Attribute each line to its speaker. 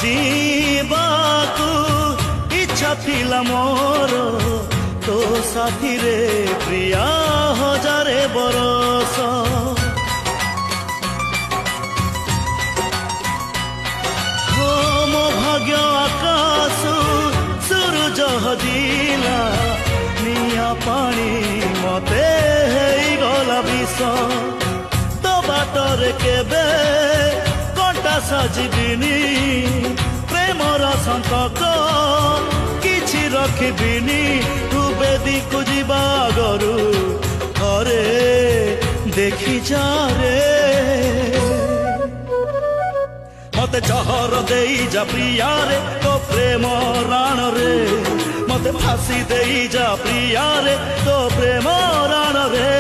Speaker 1: जीवाकू इच्छा थिला मोर तो साथी रे प्रिया हजारे बरस हो मो भाग्य आकाश सूरज हजिला निया पानी मते गला विष तो बाटरे केबे कंटा साजिबिनी प्रेमर संपर्क किछि रखिबिनी तू बेदी को जीवा गरु थरे देखि जा रे मते जहर देई जा प्रिया रे तो प्रेम राण रे मते फांसी देई जा प्रिया रे तो प्रेम राण रे।